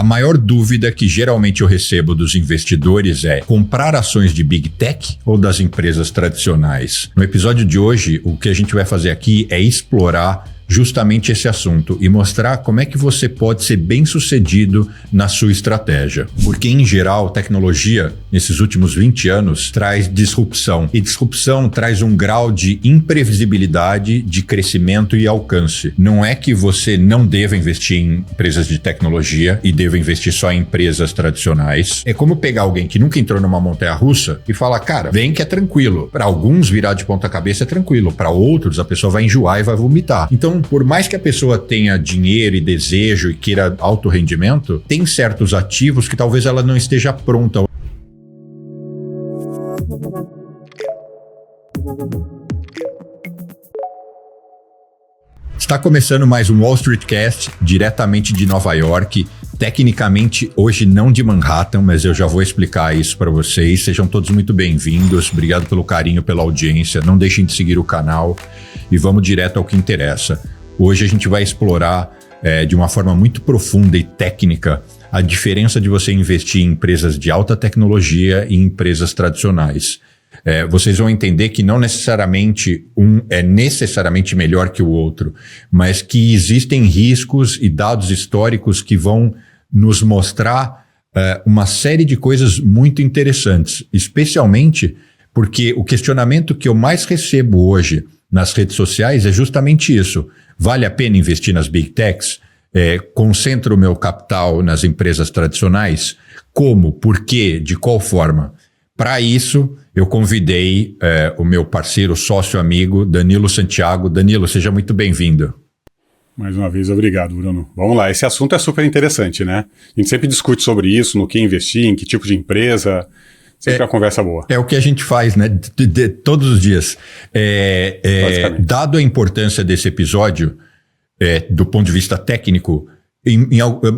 A maior dúvida que geralmente eu recebo dos investidores é comprar ações de Big Tech ou das empresas tradicionais? No episódio de hoje, o que a gente vai fazer aqui é explorar justamente esse assunto e mostrar como é que você pode ser bem-sucedido na sua estratégia. Porque, em geral, tecnologia, nesses últimos 20 anos, traz disrupção. E disrupção traz um grau de imprevisibilidade, de crescimento e alcance. Não é que você não deva investir em empresas de tecnologia e deva investir só em empresas tradicionais. É como pegar alguém que nunca entrou numa montanha-russa e falar, cara, vem que é tranquilo. Para alguns, virar de ponta cabeça é tranquilo. Para outros, a pessoa vai enjoar e vai vomitar. Então, por mais que a pessoa tenha dinheiro e desejo e queira alto rendimento, tem certos ativos que talvez ela não esteja pronta. Está começando mais um Wall Street Cast, diretamente de Nova York. Tecnicamente, hoje não de Manhattan, mas eu já vou explicar isso para vocês. Sejam todos muito bem-vindos. Obrigado pelo carinho, pela audiência. Não deixem de seguir o canal e vamos direto ao que interessa. Hoje a gente vai explorar de uma forma muito profunda e técnica a diferença de você investir em empresas de alta tecnologia e em empresas tradicionais. Vocês vão entender que não necessariamente um é necessariamente melhor que o outro, mas que existem riscos e dados históricos que vão nos mostrar uma série de coisas muito interessantes, especialmente porque o questionamento que eu mais recebo hoje nas redes sociais é justamente isso. Vale a pena investir nas Big Techs? Concentro o meu capital nas empresas tradicionais? Como? Por quê? De qual forma? Para isso, eu convidei o meu parceiro, sócio, amigo, Danilo Santiago. Danilo, seja muito bem-vindo. Mais uma vez, obrigado, Bruno. Vamos lá, esse assunto é super interessante, né? A gente sempre discute sobre isso, no que investir, em que tipo de empresa. Sempre uma conversa boa. É o que a gente faz, né? Todos os dias. Dado a importância desse episódio, do ponto de vista técnico,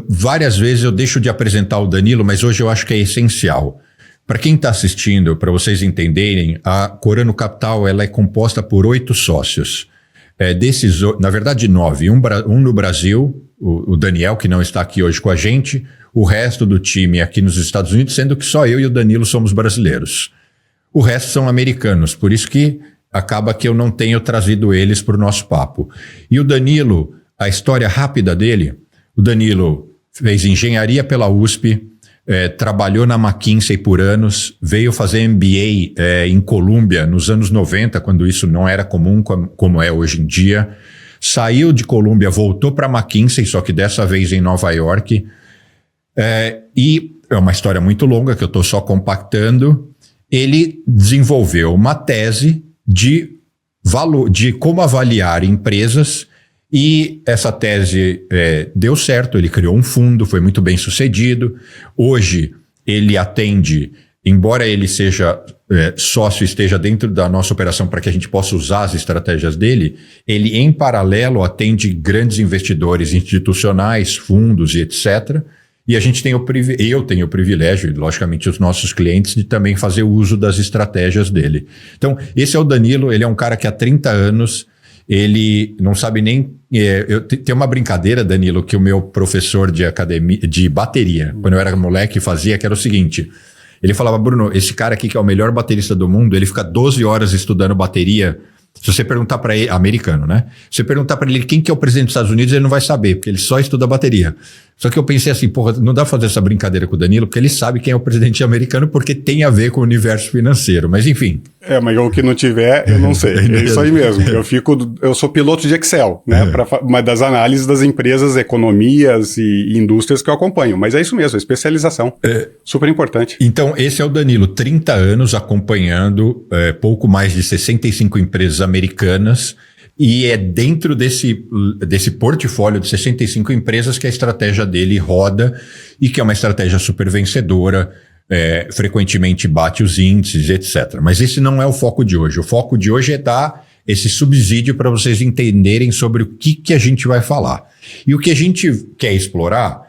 várias vezes eu deixo de apresentar o Danilo, mas hoje eu acho que é essencial. Para quem está assistindo, para vocês entenderem, a Corano Capital ela é composta por 8 sócios. Desses, na verdade, 9. Um no Brasil, o Daniel, que não está aqui hoje com a gente, o resto do time aqui nos Estados Unidos, sendo que só eu e o Danilo somos brasileiros. O resto são americanos, por isso que acaba que eu não tenho trazido eles para o nosso papo. E o Danilo, a história rápida dele, o Danilo fez engenharia pela USP, trabalhou na McKinsey por anos, veio fazer MBA em Colômbia nos anos 90, quando isso não era comum como é hoje em dia. Saiu de Colômbia, voltou para McKinsey, só que dessa vez em Nova York. E é uma história muito longa que eu estou só compactando. Ele desenvolveu uma tese de como avaliar empresas e essa tese deu certo. Ele criou um fundo, foi muito bem sucedido. Hoje ele atende, embora ele seja sócio, esteja dentro da nossa operação para que a gente possa usar as estratégias dele, ele em paralelo atende grandes investidores institucionais, fundos e etc., e a gente eu tenho o privilégio, e logicamente os nossos clientes, de também fazer uso das estratégias dele. Então, esse é o Danilo, ele é um cara que há 30 anos, ele não sabe nem... Tem uma brincadeira, Danilo, que o meu professor de academia, de bateria, quando eu era moleque, fazia, que era o seguinte... Ele falava, Bruno, esse cara aqui que é o melhor baterista do mundo, ele fica 12 horas estudando bateria. Se você perguntar para ele, americano, né? Se você perguntar para ele quem que é o presidente dos Estados Unidos, ele não vai saber, porque ele só estuda bateria. Só que eu pensei assim, porra, não dá pra fazer essa brincadeira com o Danilo, porque ele sabe quem é o presidente americano, porque tem a ver com o universo financeiro. Mas enfim. Mas o que não tiver, eu não sei. É isso aí mesmo. Eu sou piloto de Excel, né? Mas das análises das empresas, economias e indústrias que eu acompanho. Mas é isso mesmo, especialização. Super importante. Então, esse é o Danilo, 30 anos acompanhando pouco mais de 65 empresas americanas. E é dentro desse portfólio de 65 empresas que a estratégia dele roda e que é uma estratégia super vencedora, frequentemente bate os índices, etc. Mas esse não é o foco de hoje. O foco de hoje é dar esse subsídio para vocês entenderem sobre o que a gente vai falar. E o que a gente quer explorar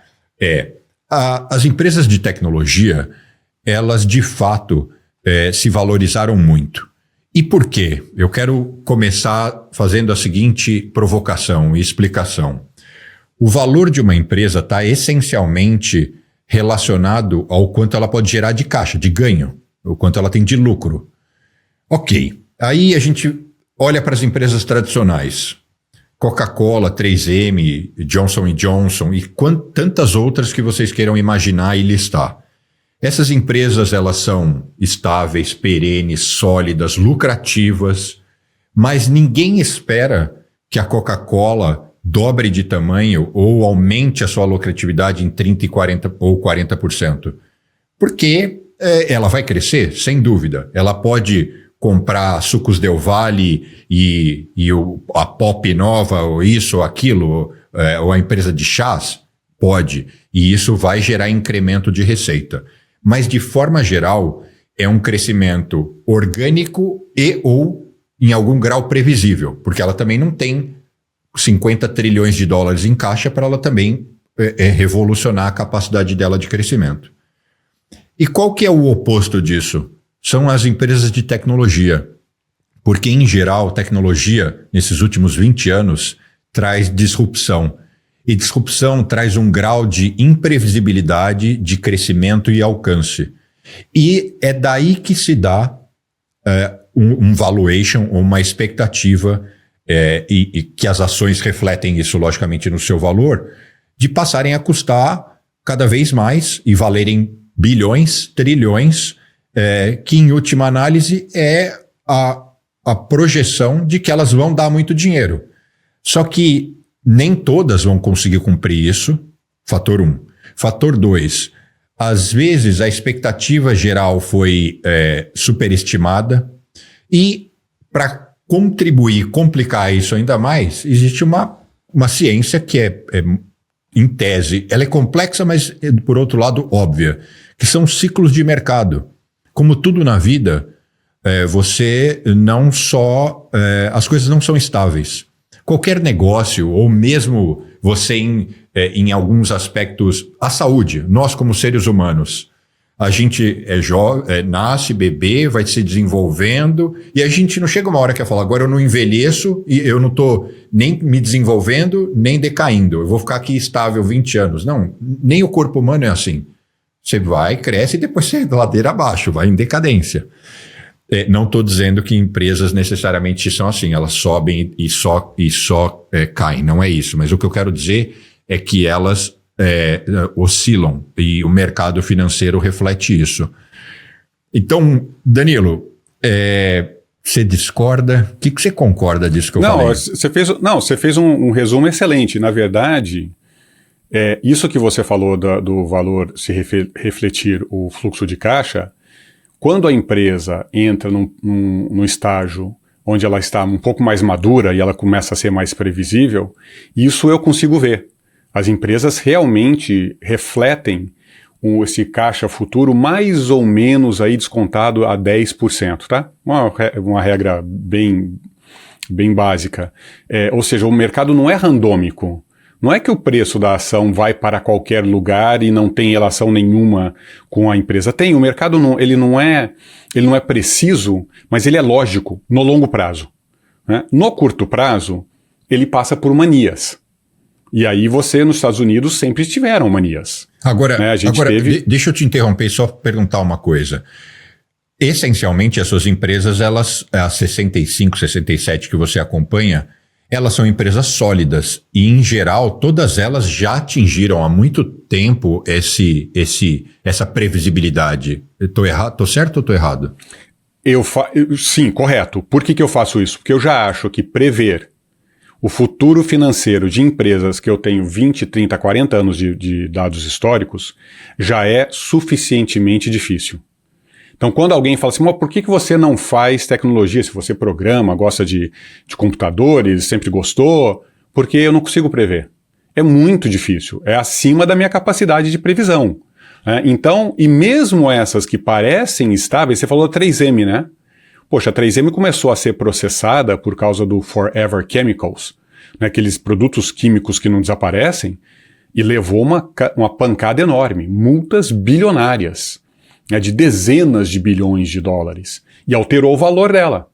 as empresas de tecnologia, elas de fato se valorizaram muito. E por quê? Eu quero começar fazendo a seguinte provocação e explicação. O valor de uma empresa está essencialmente relacionado ao quanto ela pode gerar de caixa, de ganho, o quanto ela tem de lucro. Ok, aí a gente olha para as empresas tradicionais, Coca-Cola, 3M, Johnson & Johnson e tantas outras que vocês queiram imaginar e listar. Essas empresas, elas são estáveis, perenes, sólidas, lucrativas, mas ninguém espera que a Coca-Cola dobre de tamanho ou aumente a sua lucratividade em 30%, 40% ou 40%. Porque ela vai crescer, sem dúvida. Ela pode comprar Sucos Del Valle e a Pop Nova, ou isso ou aquilo, ou a empresa de chás? Pode. E isso vai gerar incremento de receita. Mas, de forma geral, é um crescimento orgânico e ou, em algum grau, previsível. Porque ela também não tem 50 trilhões de dólares em caixa para ela também revolucionar a capacidade dela de crescimento. E qual que é o oposto disso? São as empresas de tecnologia. Porque, em geral, tecnologia, nesses últimos 20 anos, traz disrupção. E disrupção traz um grau de imprevisibilidade, de crescimento e alcance. E é daí que se dá um valuation, uma expectativa, e que as ações refletem isso, logicamente, no seu valor, de passarem a custar cada vez mais e valerem bilhões, trilhões, que em última análise é a projeção de que elas vão dar muito dinheiro. Só que nem todas vão conseguir cumprir isso, fator 1. Fator 2, às vezes a expectativa geral foi superestimada e para contribuir, complicar isso ainda mais, existe uma ciência que em tese, ela é complexa, mas por outro lado óbvia, que são ciclos de mercado. Como tudo na vida, as coisas não são estáveis. Qualquer negócio, ou mesmo você em alguns aspectos, a saúde, nós como seres humanos, a gente nasce, bebê, vai se desenvolvendo, e a gente não chega uma hora que vai falar, agora eu não envelheço e eu não estou nem me desenvolvendo, nem decaindo, eu vou ficar aqui estável 20 anos. Não, nem o corpo humano é assim. Você vai, cresce e depois você ladeira abaixo, vai em decadência. Não estou dizendo que empresas necessariamente são assim, elas sobem e só caem, não é isso. Mas o que eu quero dizer é que elas oscilam e o mercado financeiro reflete isso. Então, Danilo, você discorda? O que você concorda disso que eu falei? Você fez um resumo excelente. Na verdade, isso que você falou do valor se refletir o fluxo de caixa, quando a empresa entra num estágio onde ela está um pouco mais madura e ela começa a ser mais previsível, isso eu consigo ver. As empresas realmente refletem esse caixa futuro mais ou menos aí descontado a 10%, tá? Uma regra bem básica. Ou seja, o mercado não é randômico. Não é que o preço da ação vai para qualquer lugar e não tem relação nenhuma com a empresa. Tem, o mercado ele não é preciso, mas ele é lógico no longo prazo, né? No curto prazo, ele passa por manias. E aí nos Estados Unidos sempre tiveram manias. Agora, né? Deixa eu te interromper e só perguntar uma coisa. Essencialmente, as suas empresas, as 65, 67 que você acompanha, elas são empresas sólidas e, em geral, todas elas já atingiram há muito tempo essa previsibilidade. Estou errado? Estou certo ou estou errado? Sim, correto. Por que eu faço isso? Porque eu já acho que prever o futuro financeiro de empresas que eu tenho 20, 30, 40 anos de dados históricos já é suficientemente difícil. Então, quando alguém fala assim, mas por que você não faz tecnologia? Se você programa, gosta de computadores, sempre gostou, porque eu não consigo prever. É muito difícil, é acima da minha capacidade de previsão. Então, e mesmo essas que parecem estáveis, você falou 3M, né? Poxa, a 3M começou a ser processada por causa do Forever Chemicals, né, aqueles produtos químicos que não desaparecem, e levou uma pancada enorme, multas bilionárias, né, de dezenas de bilhões de dólares, e alterou o valor dela,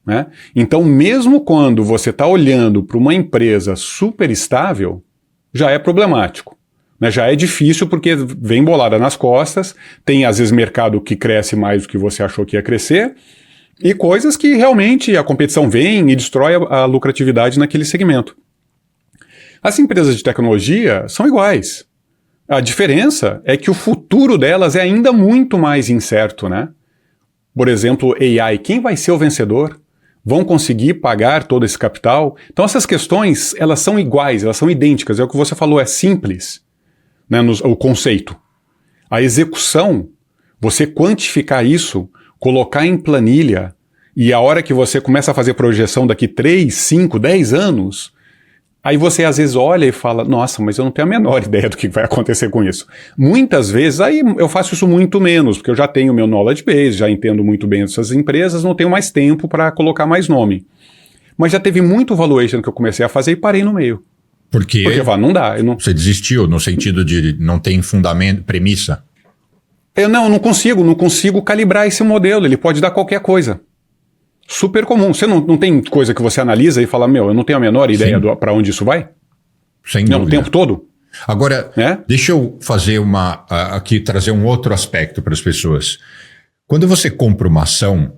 né? Então, mesmo quando você está olhando para uma empresa super estável, já é problemático. Né? Já é difícil porque vem bolada nas costas, tem às vezes mercado que cresce mais do que você achou que ia crescer, e coisas que realmente a competição vem e destrói a lucratividade naquele segmento. As empresas de tecnologia são iguais. A diferença é que o futuro delas é ainda muito mais incerto, né? Por exemplo, AI, quem vai ser o vencedor? Vão conseguir pagar todo esse capital? Então essas questões, elas são iguais, elas são idênticas. É o que você falou, é simples, né, o conceito. A execução, você quantificar isso, colocar em planilha, e a hora que você começa a fazer projeção daqui 3, 5, 10 anos, aí você às vezes olha e fala, nossa, mas eu não tenho a menor ideia do que vai acontecer com isso. Muitas vezes, aí eu faço isso muito menos, porque eu já tenho meu knowledge base, já entendo muito bem essas empresas, não tenho mais tempo para colocar mais nome. Mas já teve muito valuation que eu comecei a fazer e parei no meio. Porque eu falo, não dá. Você desistiu no sentido de não tem fundamento, premissa? Eu não consigo calibrar esse modelo, ele pode dar qualquer coisa. Super comum. Você não tem coisa que você analisa e fala, eu não tenho a menor ideia para onde isso vai? Sem dúvida. O tempo todo? Agora, deixa eu fazer aqui trazer um outro aspecto para as pessoas. Quando você compra uma ação,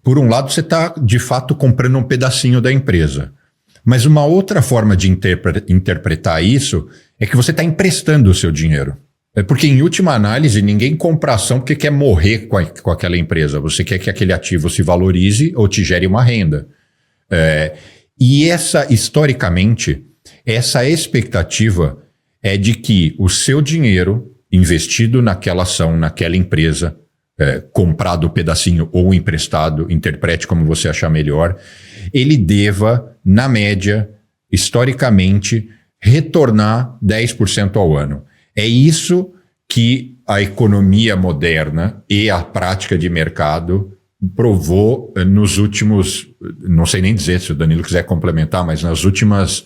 por um lado você está, de fato, comprando um pedacinho da empresa. Mas uma outra forma de interpretar isso é que você está emprestando o seu dinheiro. Porque, em última análise, ninguém compra ação porque quer morrer com aquela empresa. Você quer que aquele ativo se valorize ou te gere uma renda. E historicamente, essa expectativa é de que o seu dinheiro investido naquela ação, naquela empresa, comprado pedacinho ou emprestado, interprete como você achar melhor, ele deva, na média, historicamente, retornar 10% ao ano. É isso que a economia moderna e a prática de mercado provou nos últimos, não sei nem dizer se o Danilo quiser complementar, mas nas últimas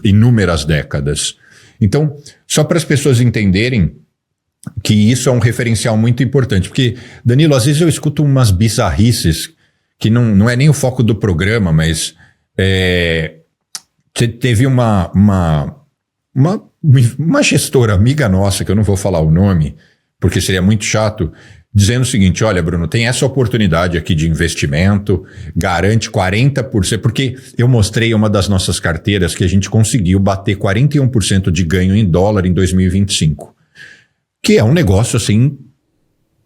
inúmeras décadas. Então, só para as pessoas entenderem que isso é um referencial muito importante, porque, Danilo, às vezes eu escuto umas bizarrices que não é nem o foco do programa, mas teve uma gestora amiga nossa, que eu não vou falar o nome, porque seria muito chato, dizendo o seguinte, olha, Bruno, tem essa oportunidade aqui de investimento, garante 40%, porque eu mostrei uma das nossas carteiras que a gente conseguiu bater 41% de ganho em dólar em 2025, que é um negócio assim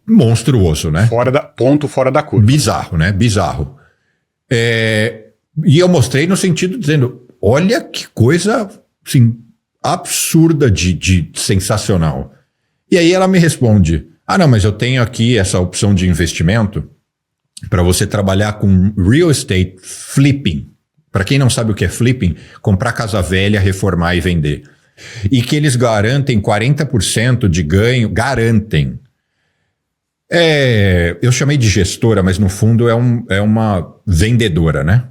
monstruoso, né? Ponto fora da curva. Bizarro, né? Bizarro. E eu mostrei no sentido dizendo, olha que coisa assim, absurda de sensacional. E aí ela me responde, não, mas eu tenho aqui essa opção de investimento para você trabalhar com real estate flipping. Para quem não sabe o que é flipping, comprar casa velha, reformar e vender. E que eles garantem 40% de ganho, garantem. Eu chamei de gestora, mas no fundo é uma vendedora, né?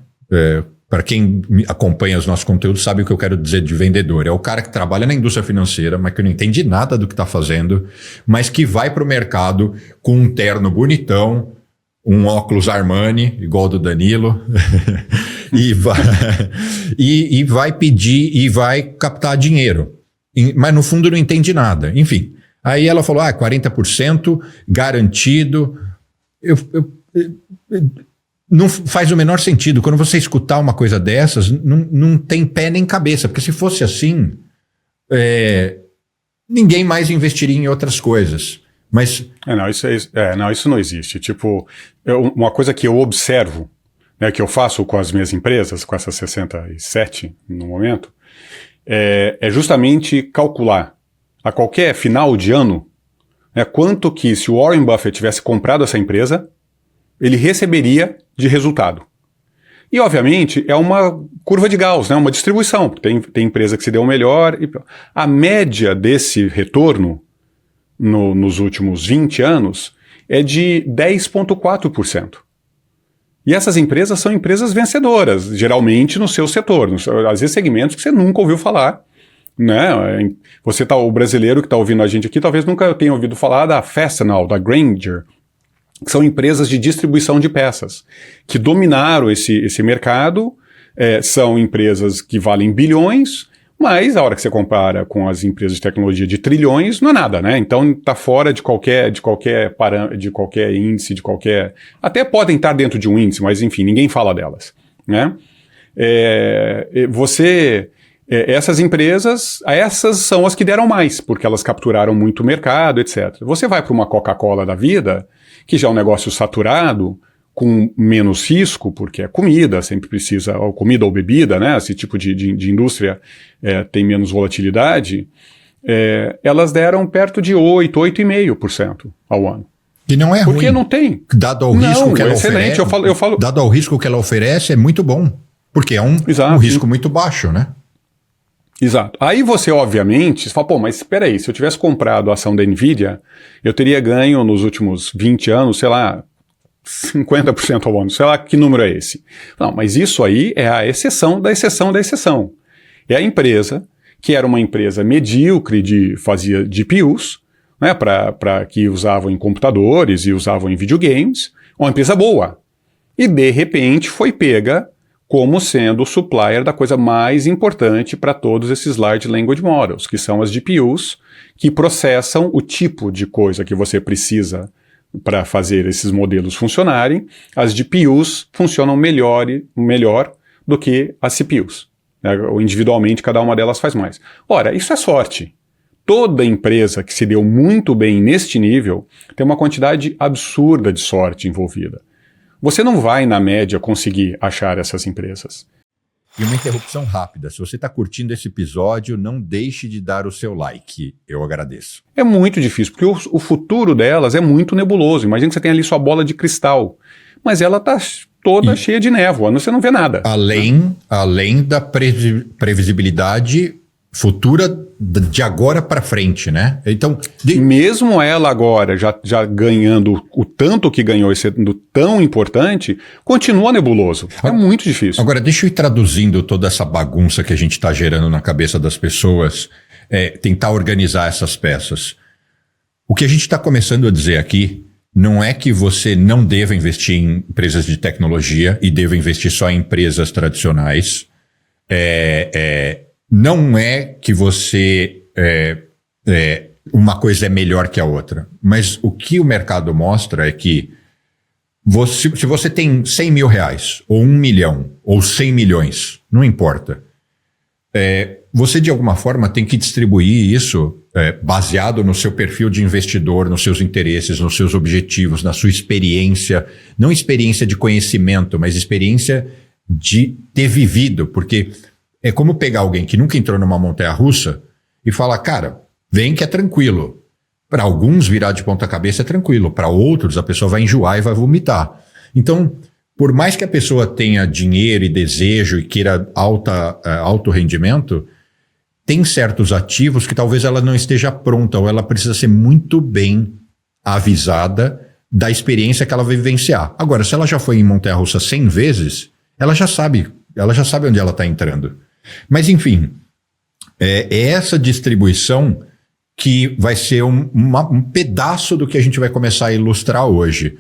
Para quem acompanha os nossos conteúdos sabe o que eu quero dizer de vendedor. É o cara que trabalha na indústria financeira, mas que não entende nada do que está fazendo, mas que vai para o mercado com um terno bonitão, um óculos Armani, igual do Danilo, e vai pedir e vai captar dinheiro. Mas no fundo não entende nada. Enfim, aí ela falou, 40% garantido. Não faz o menor sentido. Quando você escutar uma coisa dessas, não tem pé nem cabeça. Porque se fosse assim, ninguém mais investiria em outras coisas. Mas... isso não existe. Tipo, uma coisa que eu observo, né, que eu faço com as minhas empresas, com essas 67 no momento, é justamente calcular a qualquer final de ano, né, quanto que, se o Warren Buffett tivesse comprado essa empresa, ele receberia de resultado. E, obviamente, é uma curva de Gauss, né? Uma distribuição. Tem empresa que se deu melhor. A média desse retorno nos últimos 20 anos é de 10,4%. E essas empresas são empresas vencedoras, geralmente no seu setor, às vezes segmentos que você nunca ouviu falar. Né? O brasileiro que está ouvindo a gente aqui talvez nunca tenha ouvido falar da Fastenal, da Grainger, que são empresas de distribuição de peças, que dominaram esse mercado, são empresas que valem bilhões, Mas a hora que você compara com as empresas de tecnologia de trilhões, não é nada, né? Então está fora de qualquer índice, de qualquer... Até podem estar dentro de um índice, mas enfim, ninguém fala delas, né? Essas empresas, essas são as que deram mais, porque elas capturaram muito mercado, etc. Você vai para uma Coca-Cola da vida, que já é um negócio saturado, com menos risco, porque é comida, sempre precisa, ou comida ou bebida, né? Esse tipo de indústria tem menos volatilidade. Elas deram perto de 8,5% ao ano. E não é ruim. Porque não tem. Dado ao risco que ela excelente. oferece. Dado ao risco que ela oferece, é muito bom. Porque é um risco muito baixo, né? Exato. Aí você, obviamente, fala, pô, mas espera aí, se eu tivesse comprado a ação da NVIDIA, eu teria ganho nos últimos 20 anos, sei lá, 50% ao ano, sei lá que número é esse. Não, mas isso aí é a exceção da exceção da exceção. É a empresa, que era uma empresa medíocre fazia GPUs, né, que usavam em computadores e usavam em videogames, uma empresa boa. E de repente foi pega como sendo o supplier da coisa mais importante para todos esses Large Language Models, que são as GPUs, que processam o tipo de coisa que você precisa para fazer esses modelos funcionarem. As GPUs funcionam melhor do que as CPUs. Individualmente, cada uma delas faz mais. Ora, isso é sorte. Toda empresa que se deu muito bem neste nível tem uma quantidade absurda de sorte envolvida. Você não vai, na média, conseguir achar essas empresas. E uma interrupção rápida. Se você está curtindo esse episódio, não deixe de dar o seu like. Eu agradeço. É muito difícil, porque o futuro delas é muito nebuloso. Imagina que você tem ali sua bola de cristal, mas ela está toda cheia de névoa, você não vê nada. Além da previsibilidade futura de agora para frente, né? Então, mesmo ela agora já ganhando o tanto que ganhou e sendo tão importante, continua nebuloso. É muito difícil. Agora, deixa eu ir traduzindo toda essa bagunça que a gente está gerando na cabeça das pessoas, tentar organizar essas peças. O que a gente está começando a dizer aqui não é que você não deva investir em empresas de tecnologia e deva investir só em empresas tradicionais. Não é que você uma coisa é melhor que a outra, mas o que o mercado mostra é que se você tem 100 mil reais, ou 1 milhão, ou 100 milhões, não importa, você de alguma forma tem que distribuir isso baseado no seu perfil de investidor, nos seus interesses, nos seus objetivos, na sua experiência, não experiência de conhecimento, mas experiência de ter vivido, porque é como pegar alguém que nunca entrou numa montanha-russa e falar, cara, vem que é tranquilo. Para alguns, virar de ponta cabeça é tranquilo. Para outros, a pessoa vai enjoar e vai vomitar. Então, por mais que a pessoa tenha dinheiro e desejo e queira alto rendimento, tem certos ativos que talvez ela não esteja pronta ou ela precisa ser muito bem avisada da experiência que ela vai vivenciar. Agora, se ela já foi em montanha-russa 100 vezes, ela já sabe onde ela está entrando. Mas, enfim, é essa distribuição que vai ser um pedaço do que a gente vai começar a ilustrar hoje.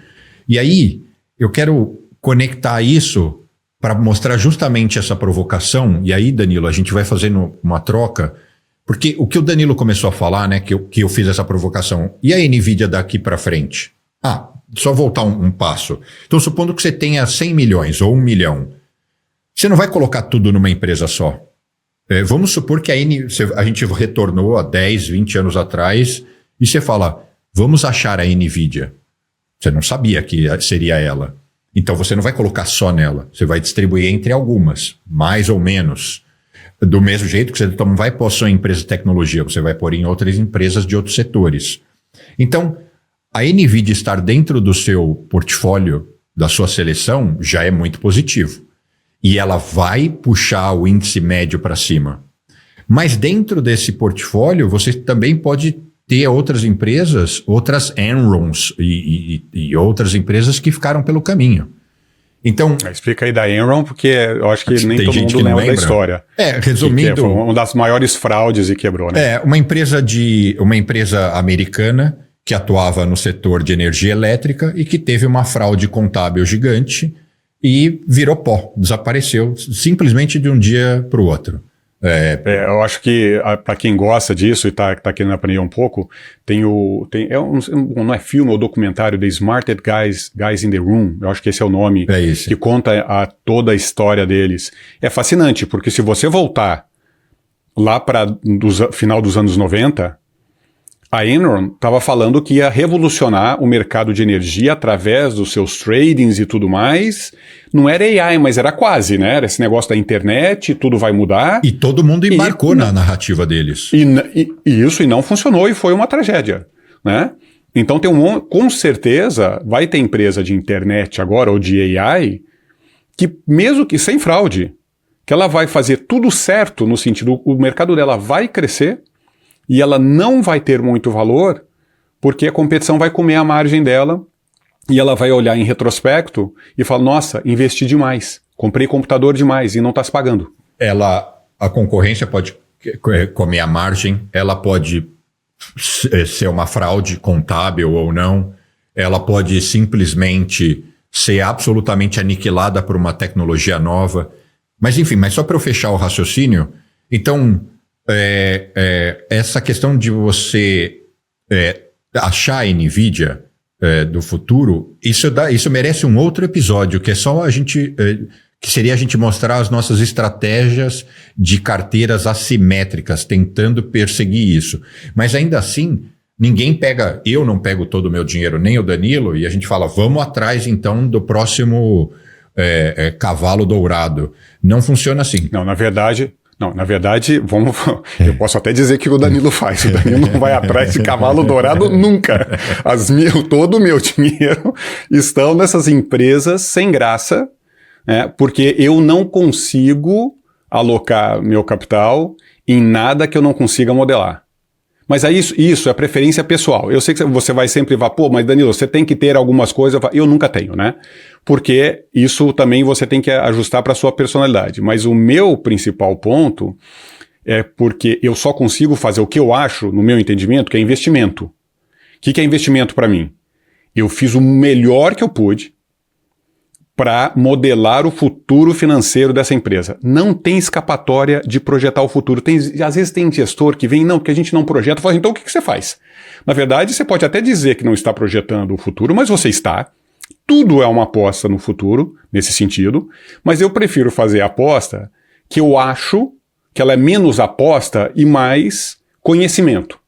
E aí, eu quero conectar isso para mostrar justamente essa provocação. E aí, Danilo, a gente vai fazendo uma troca, porque o que o Danilo começou a falar, né, que eu fiz essa provocação, e a NVIDIA daqui para frente? Só voltar um passo. Então, supondo que você tenha 100 milhões ou 1 milhão, você não vai colocar tudo numa empresa só. Vamos supor que a gente retornou há 10, 20 anos atrás e você fala, vamos achar a NVIDIA. Você não sabia que seria ela. Então você não vai colocar só nela. Você vai distribuir entre algumas, mais ou menos. Do mesmo jeito que você não vai pôr só em empresa de tecnologia, você vai pôr em outras empresas de outros setores. Então, a NVIDIA estar dentro do seu portfólio, da sua seleção, já é muito positivo. E ela vai puxar o índice médio para cima. Mas dentro desse portfólio, você também pode ter outras empresas, outras Enrons e outras empresas que ficaram pelo caminho. Então, explica aí da Enron, porque eu acho que nem todo mundo lembra da história. Resumindo... Foi uma das maiores fraudes e quebrou, né? Uma empresa americana que atuava no setor de energia elétrica e que teve uma fraude contábil gigante e virou pó, desapareceu simplesmente de um dia para o outro. Eu acho que, para quem gosta disso e tá querendo aprender um pouco, não é filme ou documentário, The Smartest Guys in the Room, eu acho que esse é o nome, que conta toda a história deles. É fascinante, porque se você voltar lá para final dos anos 90, a Enron estava falando que ia revolucionar o mercado de energia através dos seus tradings e tudo mais. Não era AI, mas era quase, né? Era esse negócio da internet, tudo vai mudar. E todo mundo embarcou na narrativa deles. E não funcionou e foi uma tragédia, né? Então com certeza vai ter empresa de internet agora ou de AI que, mesmo que sem fraude, que ela vai fazer tudo certo no sentido, o mercado dela vai crescer, e ela não vai ter muito valor, porque a competição vai comer a margem dela, e ela vai olhar em retrospecto e falar, nossa, investi demais, comprei computador demais e não está se pagando. A concorrência pode comer a margem, ela pode ser uma fraude contábil ou não, ela pode simplesmente ser absolutamente aniquilada por uma tecnologia nova. Mas enfim, só para eu fechar o raciocínio, então... essa questão de você achar a NVIDIA do futuro, isso merece um outro episódio, que é só a gente, que seria a gente mostrar as nossas estratégias de carteiras assimétricas, tentando perseguir isso. Mas ainda assim, eu não pego todo o meu dinheiro, nem o Danilo, e a gente fala, vamos atrás então do próximo cavalo dourado. Não funciona assim. Não, na verdade, eu posso até dizer que o Danilo faz. O Danilo não vai atrás de cavalo dourado nunca. Todo o meu dinheiro estão nessas empresas sem graça, porque eu não consigo alocar meu capital em nada que eu não consiga modelar. Mas aí isso é preferência pessoal. Eu sei que você vai sempre falar, mas Danilo, você tem que ter algumas coisas. Eu nunca tenho, né? Porque isso também você tem que ajustar para a sua personalidade. Mas o meu principal ponto é porque eu só consigo fazer o que eu acho, no meu entendimento, que é investimento. O que é investimento para mim? Eu fiz o melhor que eu pude para modelar o futuro financeiro dessa empresa. Não tem escapatória de projetar o futuro. Às vezes tem gestor que vem, porque a gente não projeta, fala, então o que você faz? Na verdade, você pode até dizer que não está projetando o futuro, mas você está. Tudo é uma aposta no futuro, nesse sentido, mas eu prefiro fazer a aposta que eu acho que ela é menos aposta e mais conhecimento.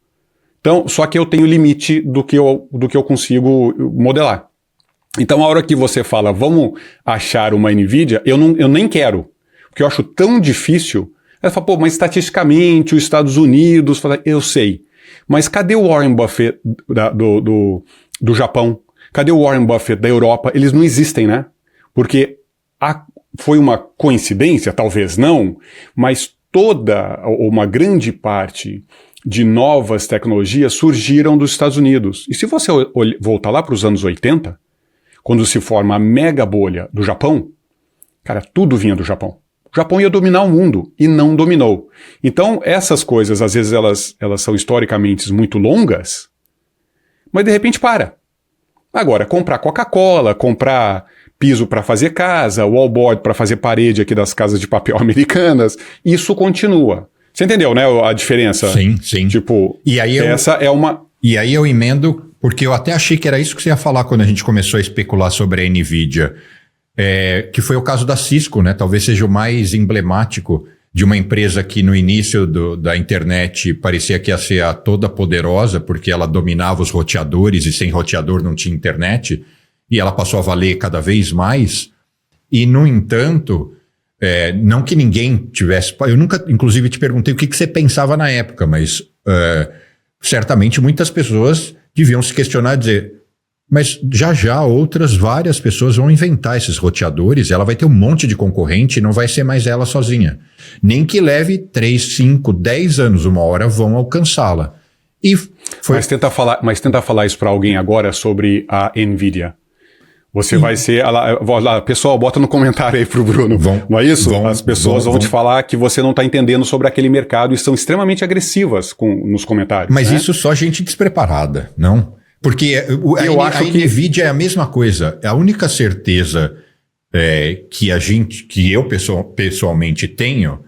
Então, só que eu tenho limite do que eu consigo modelar. Então, a hora que você fala, vamos achar uma NVIDIA, eu nem quero, porque eu acho tão difícil. Ela fala, mas estatisticamente, os Estados Unidos, eu sei. Mas cadê o Warren Buffett do Japão? Cadê o Warren Buffett da Europa? Eles não existem, né? Porque foi uma coincidência, talvez não, mas uma grande parte de novas tecnologias surgiram dos Estados Unidos. E se você voltar lá para os anos 80, quando se forma a mega bolha do Japão, cara, tudo vinha do Japão. O Japão ia dominar o mundo e não dominou. Então, essas coisas, às vezes, elas são historicamente muito longas, mas de repente para. Agora, comprar Coca-Cola, comprar piso para fazer casa, wallboard para fazer parede aqui das casas de papel americanas, isso continua. Você entendeu, né, a diferença? Sim, sim. Tipo, e aí E aí eu emendo, porque eu até achei que era isso que você ia falar quando a gente começou a especular sobre a NVIDIA, que foi o caso da Cisco, né? Talvez seja o mais emblemático de uma empresa que no início da internet parecia que ia ser a toda poderosa, porque ela dominava os roteadores e sem roteador não tinha internet, e ela passou a valer cada vez mais. E, no entanto, não que ninguém tivesse... Eu nunca, inclusive, te perguntei o que você pensava na época, mas certamente muitas pessoas deviam se questionar e dizer, mas já várias pessoas vão inventar esses roteadores, ela vai ter um monte de concorrente e não vai ser mais ela sozinha. Nem que leve 3, 5, 10 anos, uma hora vão alcançá-la. Mas tenta falar isso para alguém agora sobre a NVIDIA. Você vai ser... pessoal, bota no comentário aí pro Bruno. Não é isso? As pessoas vão te falar que você não está entendendo sobre aquele mercado e são extremamente agressivas nos comentários. Mas isso só gente despreparada, não? Porque a NVIDIA é a mesma coisa. A única certeza que eu pessoalmente tenho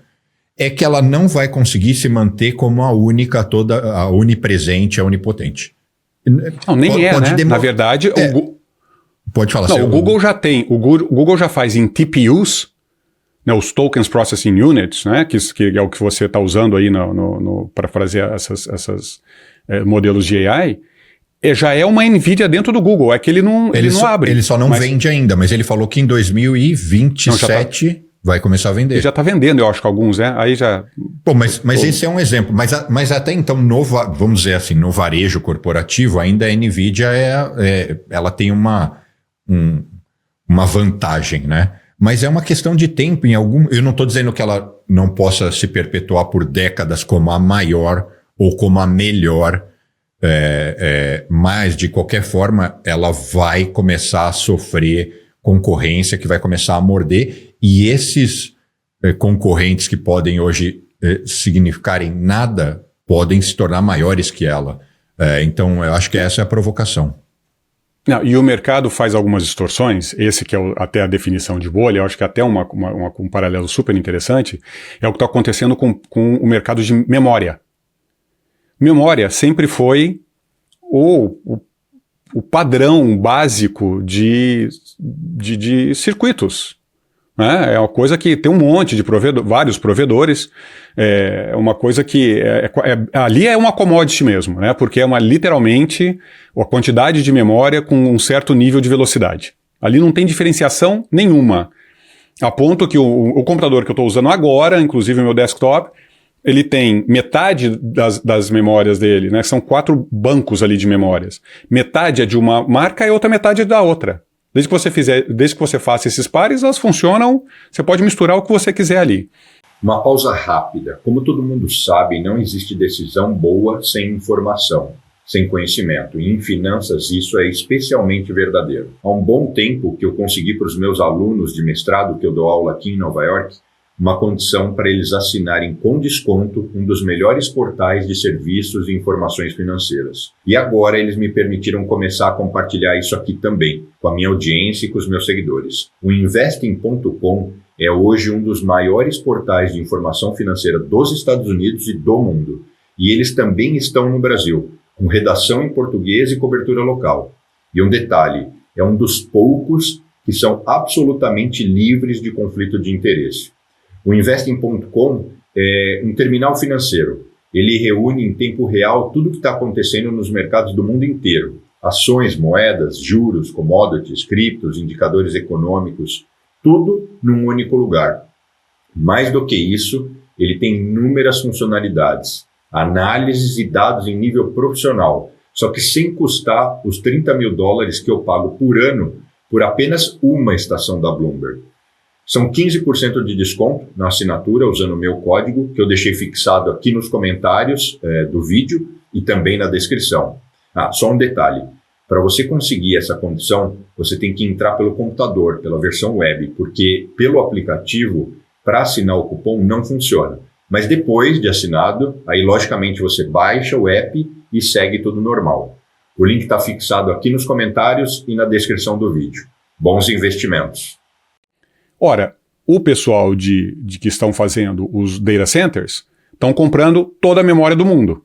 é que ela não vai conseguir se manter como a única, a onipresente, a onipotente. Não, nem né? Na verdade, pode falar. Não, o Google já tem, o Google já faz em TPUs, né, os Tokens Processing Units, né, que é o que você está usando aí para fazer esses modelos de AI, já é uma NVIDIA dentro do Google, é que ele não abre. Ele só não vende ainda, mas ele falou que em 2027 vai começar a vender. Ele já está vendendo, eu acho que alguns, né? Aí já... Pô, mas esse é um exemplo. Mas até então, vamos dizer assim, no varejo corporativo, ainda a NVIDIA ela tem uma vantagem, né? Mas é uma questão de tempo. Eu não estou dizendo que ela não possa se perpetuar por décadas como a maior ou como a melhor, mas de qualquer forma ela vai começar a sofrer concorrência, que vai começar a morder, e esses concorrentes que podem hoje significarem nada podem se tornar maiores que ela. Então eu acho que essa é a provocação. Não, e o mercado faz algumas distorções, esse que é até a definição de bolha, eu acho que até um paralelo super interessante, é o que está acontecendo com o mercado de memória. Memória sempre foi o padrão básico de circuitos. Né? É uma coisa que tem um monte de vários provedores, é uma coisa que ali é uma commodity mesmo, né? Porque é literalmente a quantidade de memória com um certo nível de velocidade. Ali não tem diferenciação nenhuma. A ponto que o computador que eu estou usando agora, inclusive o meu desktop, ele tem metade das memórias dele, né? São 4 bancos ali de memórias. Metade é de uma marca e outra metade é da outra. Desde que você faça esses pares, elas funcionam, você pode misturar o que você quiser ali. Uma pausa rápida. Como todo mundo sabe, não existe decisão boa sem informação, sem conhecimento. E em finanças isso é especialmente verdadeiro. Há um bom tempo que eu consegui para os meus alunos de mestrado, que eu dou aula aqui em Nova York, uma condição para eles assinarem com desconto um dos melhores portais de serviços e informações financeiras. E agora eles me permitiram começar a compartilhar isso aqui também, com a minha audiência e com os meus seguidores. O Investing.com é hoje um dos maiores portais de informação financeira dos Estados Unidos e do mundo. E eles também estão no Brasil, com redação em português e cobertura local. E um detalhe, é um dos poucos que são absolutamente livres de conflito de interesse. O Investing.com é um terminal financeiro. Ele reúne em tempo real tudo o que está acontecendo nos mercados do mundo inteiro. Ações, moedas, juros, commodities, criptos, indicadores econômicos, tudo num único lugar. Mais do que isso, ele tem inúmeras funcionalidades, análises e dados em nível profissional, só que sem custar os $30 mil que eu pago por ano por apenas uma estação da Bloomberg. São 15% de desconto na assinatura usando o meu código, que eu deixei fixado aqui nos comentários do vídeo e também na descrição. Só um detalhe. Para você conseguir essa condição, você tem que entrar pelo computador, pela versão web, porque pelo aplicativo, para assinar o cupom, não funciona. Mas depois de assinado, aí logicamente você baixa o app e segue tudo normal. O link está fixado aqui nos comentários e na descrição do vídeo. Bons investimentos! Ora, o pessoal que estão fazendo os data centers estão comprando toda a memória do mundo.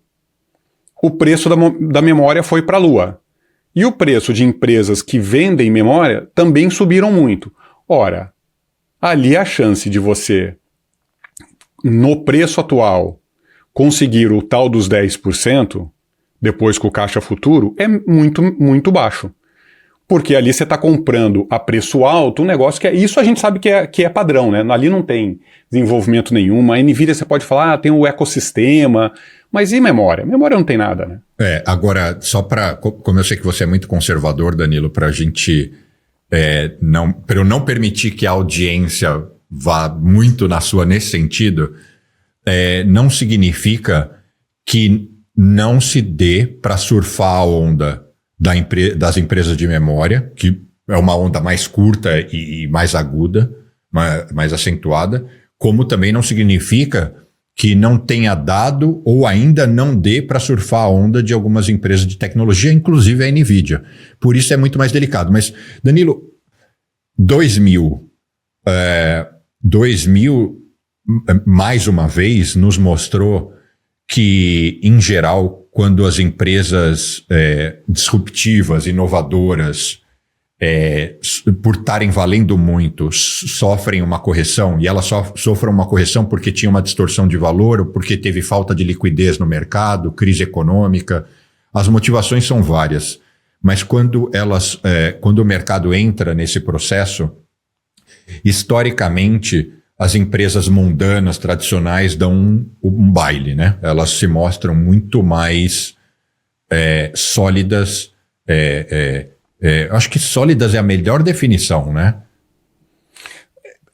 O preço da memória foi para a lua. E o preço de empresas que vendem memória também subiram muito. Ora, ali a chance de você, no preço atual, conseguir o tal dos 10%, depois com o caixa futuro, é muito, muito baixo. Porque ali você está comprando a preço alto um negócio que isso a gente sabe que é padrão, né? Ali não tem desenvolvimento nenhum. A NVIDIA você pode falar, tem o ecossistema, mas e memória? Memória não tem nada, né? Agora, só para... Como eu sei que você é muito conservador, Danilo, para a gente... para eu não permitir que a audiência vá muito na sua nesse sentido, não significa que não se dê para surfar a onda das empresas de memória, que é uma onda mais curta e mais aguda, mais acentuada, como também não significa que não tenha dado ou ainda não dê para surfar a onda de algumas empresas de tecnologia, inclusive a NVIDIA. Por isso é muito mais delicado. Mas, Danilo, 2000 mais uma vez, nos mostrou que, em geral, quando as empresas disruptivas, inovadoras, por estarem valendo muito, sofrem uma correção, e elas sofrem uma correção porque tinha uma distorção de valor, ou porque teve falta de liquidez no mercado, crise econômica. As motivações são várias, mas quando o mercado entra nesse processo, historicamente, as empresas mundanas, tradicionais, dão um baile, né? Elas se mostram muito mais sólidas. Acho que sólidas é a melhor definição, né?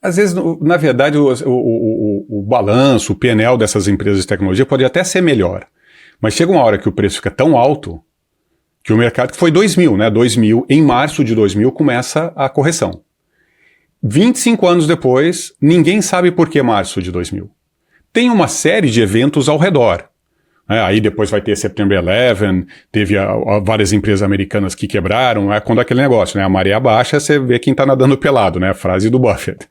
Às vezes, na verdade, o balanço, o P&L dessas empresas de tecnologia pode até ser melhor. Mas chega uma hora que o preço fica tão alto que o mercado, que foi 2000, né? 2000, em março de 2000 começa a correção. 25 anos depois, ninguém sabe por que março de 2000. Tem uma série de eventos ao redor. Aí depois vai ter September 11, teve várias empresas americanas que quebraram, quando aquele negócio, né? A maré baixa, você vê quem está nadando pelado, né? A frase do Buffett.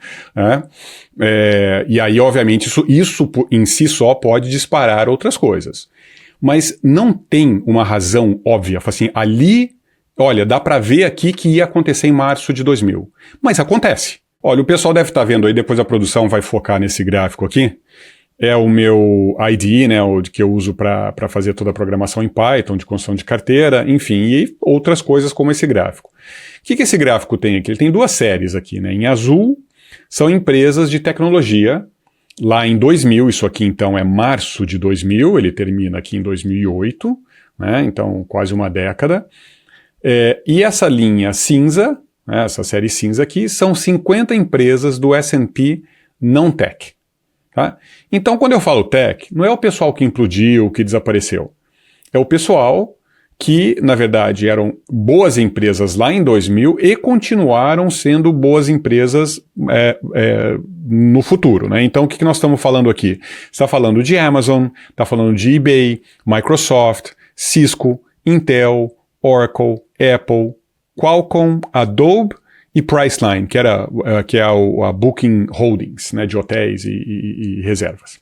E aí, obviamente, isso em si só pode disparar outras coisas. Mas não tem uma razão óbvia. Assim, ali, olha, dá para ver aqui que ia acontecer em março de 2000. Mas acontece. Olha, o pessoal deve estar vendo aí, depois a produção vai focar nesse gráfico aqui. É o meu IDE, né, o que eu uso para fazer toda a programação em Python, de construção de carteira, enfim, e outras coisas como esse gráfico. O que esse gráfico tem aqui? Ele tem duas séries aqui, né? Em azul, são empresas de tecnologia. Lá em 2000, isso aqui então é março de 2000, ele termina aqui em 2008, né? Então quase uma década. E essa linha cinza, né, essa série cinza aqui, são 50 empresas do S&P não tech. Tá? Então, quando eu falo tech, não é o pessoal que implodiu, que desapareceu. É o pessoal que, na verdade, eram boas empresas lá em 2000 e continuaram sendo boas empresas no futuro. Né? Então, o que nós estamos falando aqui? Está falando de Amazon, está falando de eBay, Microsoft, Cisco, Intel, Oracle, Apple, Qualcomm, Adobe e Priceline, que é a Booking Holdings, né, de hotéis e reservas.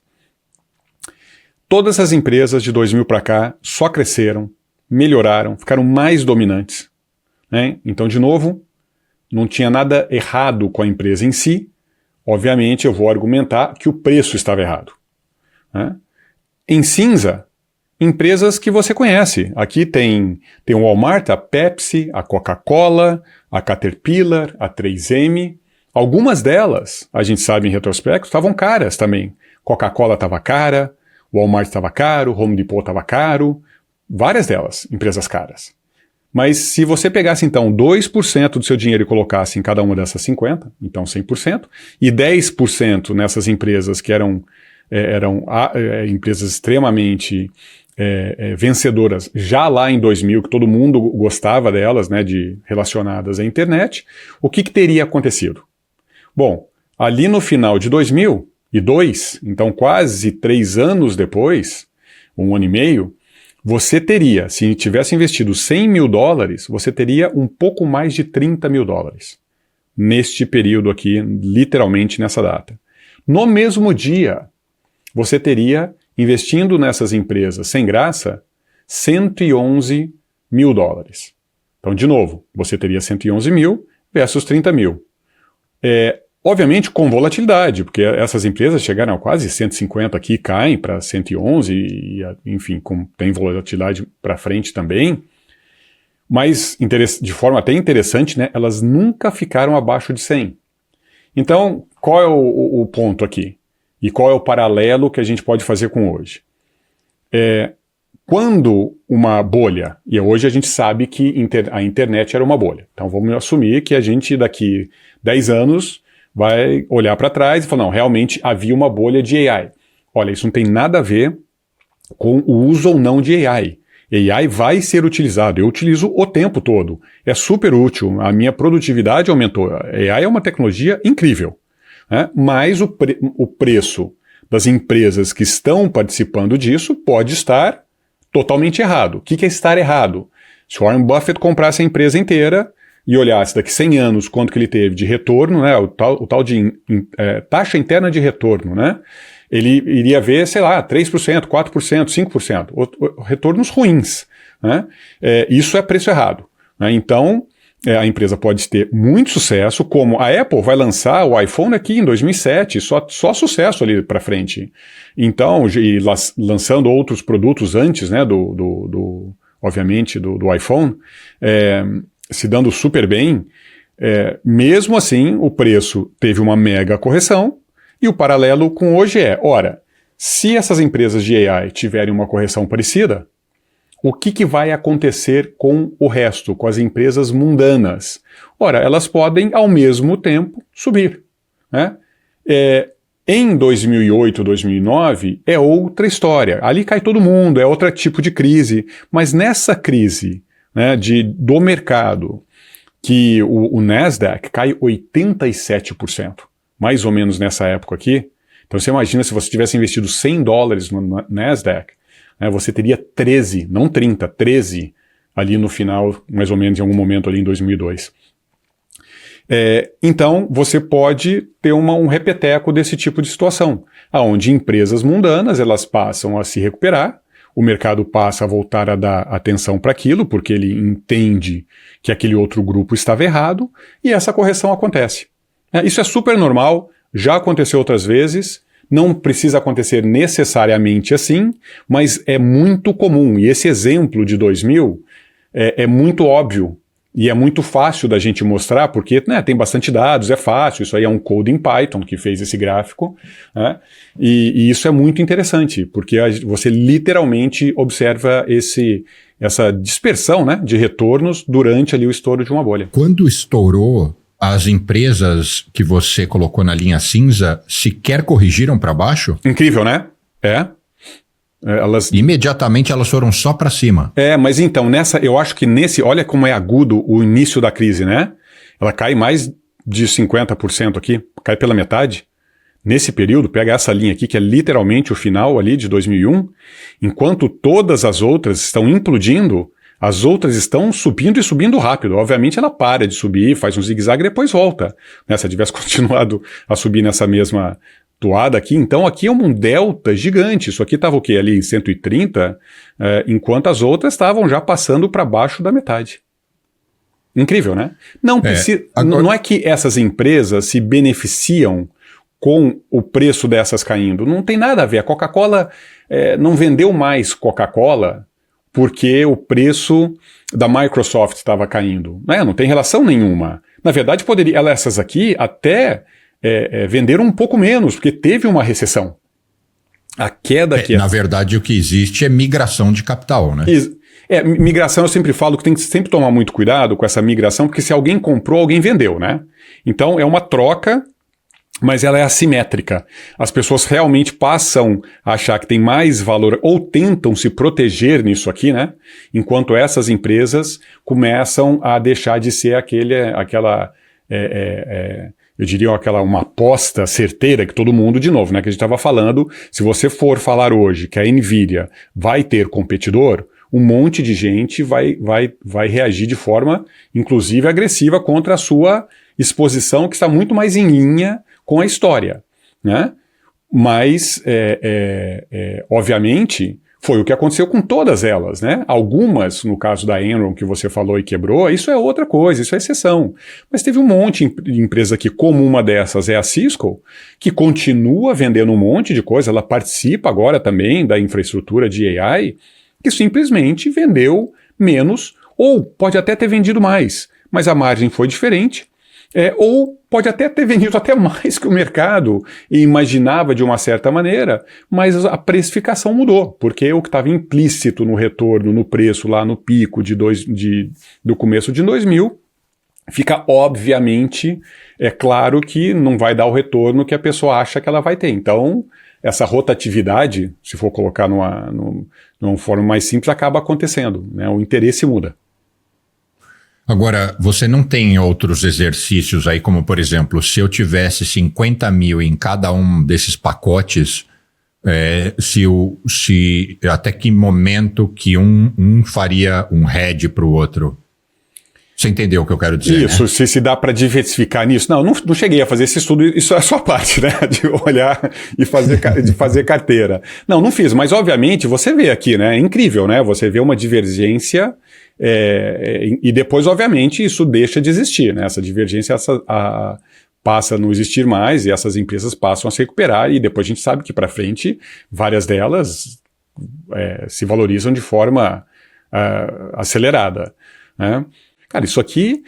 Todas as empresas de 2000 para cá só cresceram, melhoraram, ficaram mais dominantes. Né? Então, de novo, não tinha nada errado com a empresa em si. Obviamente, eu vou argumentar que o preço estava errado. Né? Em cinza, empresas que você conhece. Aqui tem o Walmart, a Pepsi, a Coca-Cola, a Caterpillar, a 3M. Algumas delas, a gente sabe em retrospecto, estavam caras também. Coca-Cola estava cara, Walmart estava caro, Home Depot estava caro. Várias delas, empresas caras. Mas se você pegasse então 2% do seu dinheiro e colocasse em cada uma dessas 50, então 100%, e 10% nessas empresas que eram empresas extremamente vencedoras já lá em 2000, que todo mundo gostava delas, né, relacionadas à internet, o que teria acontecido? Bom, ali no final de 2002, então quase 3 anos depois, 1 ano e meio, você teria, se tivesse investido $100 mil, você teria um pouco mais de $30 mil. Neste período aqui, literalmente nessa data. No mesmo dia, você teria, investindo nessas empresas sem graça, $111 mil. Então, de novo, você teria 111 mil versus 30 mil. Obviamente com volatilidade, porque essas empresas chegaram a quase 150 aqui, caem para 111 e, enfim, tem volatilidade para frente também. Mas, de forma até interessante, né, elas nunca ficaram abaixo de 100. Então, qual é o ponto aqui? E qual é o paralelo que a gente pode fazer com hoje? Quando uma bolha, e hoje a gente sabe que a internet era uma bolha, então vamos assumir que a gente daqui 10 anos vai olhar para trás e falar, não, realmente havia uma bolha de AI. Olha, isso não tem nada a ver com o uso ou não de AI. AI vai ser utilizado, eu utilizo o tempo todo, é super útil, a minha produtividade aumentou. AI é uma tecnologia incrível, né? Mas o preço das empresas que estão participando disso pode estar totalmente errado. O que é estar errado? Se Warren Buffett comprasse a empresa inteira, e olhasse daqui 100 anos quanto que ele teve de retorno, né, o tal de taxa interna de retorno, né, ele iria ver, sei lá, 3%, 4%, 5%, retornos ruins, né, isso é preço errado, né, então a empresa pode ter muito sucesso, como a Apple vai lançar o iPhone aqui em 2007, só sucesso ali para frente. Então, e lançando outros produtos antes, né, obviamente, do iPhone, se dando super bem, mesmo assim, o preço teve uma mega correção, e o paralelo com hoje ora, se essas empresas de AI tiverem uma correção parecida, o que vai acontecer com o resto, com as empresas mundanas? Ora, elas podem, ao mesmo tempo, subir, né? Em 2008, 2009, é outra história. Ali cai todo mundo, é outro tipo de crise. Mas nessa crise, né, do mercado, que o Nasdaq cai 87%, mais ou menos nessa época aqui. Então você imagina se você tivesse investido $100 no Nasdaq, você teria 13, não 30, 13 ali no final, mais ou menos em algum momento ali em 2002. Então, você pode ter um repeteco desse tipo de situação, onde empresas mundanas elas passam a se recuperar, o mercado passa a voltar a dar atenção para aquilo, porque ele entende que aquele outro grupo estava errado, e essa correção acontece. Isso é super normal, já aconteceu outras vezes, não precisa acontecer necessariamente assim, mas é muito comum. E esse exemplo de 2000 é muito óbvio e é muito fácil da gente mostrar, porque tem bastante dados, é fácil. Isso aí é um code em Python que fez esse gráfico, né? E isso é muito interessante, porque você literalmente observa essa dispersão, né, de retornos durante ali o estouro de uma bolha. Quando estourou, as empresas que você colocou na linha cinza sequer corrigiram para baixo? Incrível, né? Imediatamente elas foram só para cima. Mas então, eu acho que olha como é agudo o início da crise, né? Ela cai mais de 50% aqui, cai pela metade. Nesse período, pega essa linha aqui, que é literalmente o final ali de 2001, enquanto todas as outras estão implodindo, as outras estão subindo e subindo rápido. Obviamente ela para de subir, faz um zigue-zague e depois volta. Se ela tivesse continuado a subir nessa mesma toada aqui, então aqui é um delta gigante. Isso aqui estava o quê? Ali em 130, enquanto as outras estavam já passando para baixo da metade. Incrível, né? Não é que essas empresas se beneficiam com o preço dessas caindo. Não tem nada a ver. A Coca-Cola não vendeu mais Coca-Cola porque o preço da Microsoft estava caindo. Não tem relação nenhuma. Na verdade, essas aqui até venderam um pouco menos, porque teve uma recessão. A queda que... Na verdade, o que existe é migração de capital, né? Migração eu sempre falo que tem que sempre tomar muito cuidado com essa migração, porque se alguém comprou, alguém vendeu, né? Então, é uma troca, mas ela é assimétrica. As pessoas realmente passam a achar que tem mais valor ou tentam se proteger nisso aqui, né? Enquanto essas empresas começam a deixar de ser eu diria uma aposta certeira que todo mundo, de novo, né? Que a gente estava falando, se você for falar hoje que a Nvidia vai ter competidor, um monte de gente vai reagir de forma, inclusive, agressiva contra a sua exposição, que está muito mais em linha com a história, né? Mas, obviamente, foi o que aconteceu com todas elas, né? Algumas, no caso da Enron, que você falou e quebrou, isso é outra coisa, isso é exceção. Mas teve um monte de empresa aqui, como uma dessas é a Cisco, que continua vendendo um monte de coisa, ela participa agora também da infraestrutura de AI, que simplesmente vendeu menos, ou pode até ter vendido mais, mas a margem foi diferente, ou pode até ter vendido até mais que o mercado e imaginava de uma certa maneira, mas a precificação mudou, porque o que estava implícito no retorno, no preço lá no pico do começo de 2000, fica obviamente, claro que não vai dar o retorno que a pessoa acha que ela vai ter. Então, essa rotatividade, se for colocar numa forma mais simples, acaba acontecendo, né? O interesse muda. Agora, você não tem outros exercícios aí, como, por exemplo, se eu tivesse 50 mil em cada um desses pacotes, até que momento que um faria um hedge para o outro? Você entendeu o que eu quero dizer, Isso, né? se dá para diversificar nisso. Não cheguei a fazer esse estudo, isso é a sua parte, né? De olhar e de fazer carteira. Não fiz, mas obviamente você vê aqui, né? É incrível, né? Você vê uma divergência e depois, obviamente, isso deixa de existir, né? Essa divergência passa a não existir mais e essas empresas passam a se recuperar e depois a gente sabe que para frente, várias delas se valorizam de forma acelerada, né? Cara, isso aqui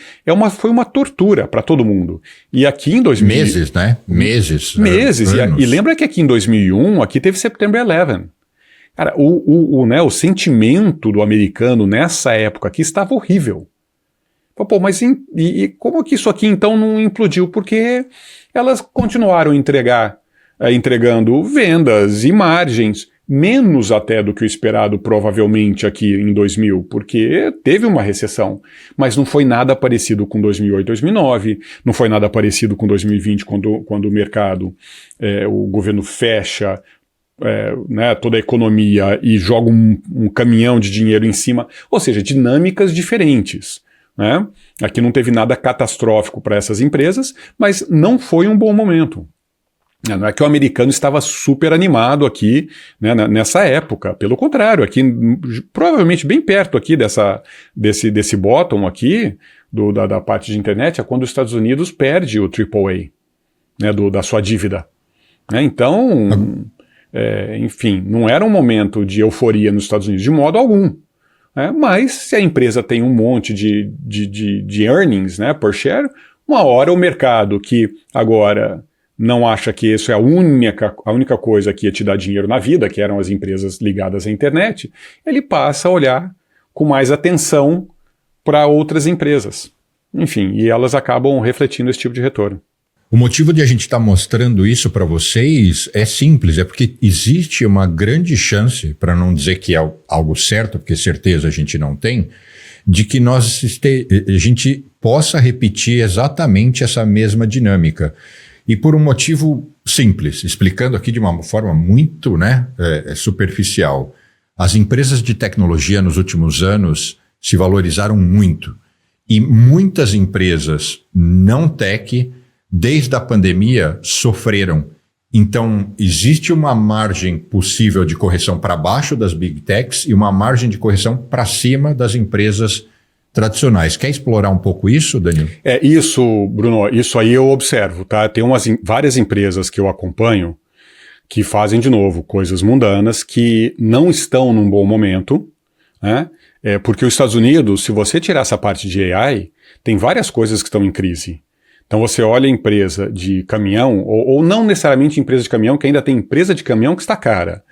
foi uma tortura para todo mundo. E aqui em 2000... Meses, né? Meses. E lembra que aqui em 2001, aqui teve September 11. Cara, o sentimento do americano nessa época aqui estava horrível. Pô, mas como que isso aqui então não implodiu? Porque elas continuaram entregando vendas e margens, menos até do que o esperado provavelmente aqui em 2000, porque teve uma recessão, mas não foi nada parecido com 2008, 2009, não foi nada parecido com 2020, quando o mercado, o governo fecha né, toda a economia e joga um caminhão de dinheiro em cima, ou seja, dinâmicas diferentes. Né? Aqui não teve nada catastrófico para essas empresas, mas não foi um bom momento. Não é que o americano estava super animado aqui, né, nessa época. Pelo contrário, aqui, provavelmente bem perto aqui desse bottom aqui, da parte de internet, é quando os Estados Unidos perde o AAA, né, da sua dívida. Né, então, enfim, não era um momento de euforia nos Estados Unidos de modo algum. Mas se a empresa tem um monte de earnings, né, per share, uma hora o mercado que agora não acha que isso é a única coisa que ia te dar dinheiro na vida, que eram as empresas ligadas à internet, ele passa a olhar com mais atenção para outras empresas. Enfim, e elas acabam refletindo esse tipo de retorno. O motivo de a gente estar mostrando isso para vocês é simples, é porque existe uma grande chance, para não dizer que é algo certo, porque certeza a gente não tem, de que a gente possa repetir exatamente essa mesma dinâmica. E por um motivo simples, explicando aqui de uma forma muito superficial. As empresas de tecnologia nos últimos anos se valorizaram muito. E muitas empresas não tech, desde a pandemia, sofreram. Então, existe uma margem possível de correção para baixo das big techs e uma margem de correção para cima das empresas tradicionais. Quer explorar um pouco isso, Danilo? Isso, Bruno, isso aí eu observo, tá? Tem várias empresas que eu acompanho que fazem, de novo, coisas mundanas, que não estão num bom momento, né? Porque os Estados Unidos, se você tirar essa parte de AI, tem várias coisas que estão em crise. Então você olha a empresa de caminhão, ou não necessariamente empresa de caminhão, que ainda tem empresa de caminhão que está cara,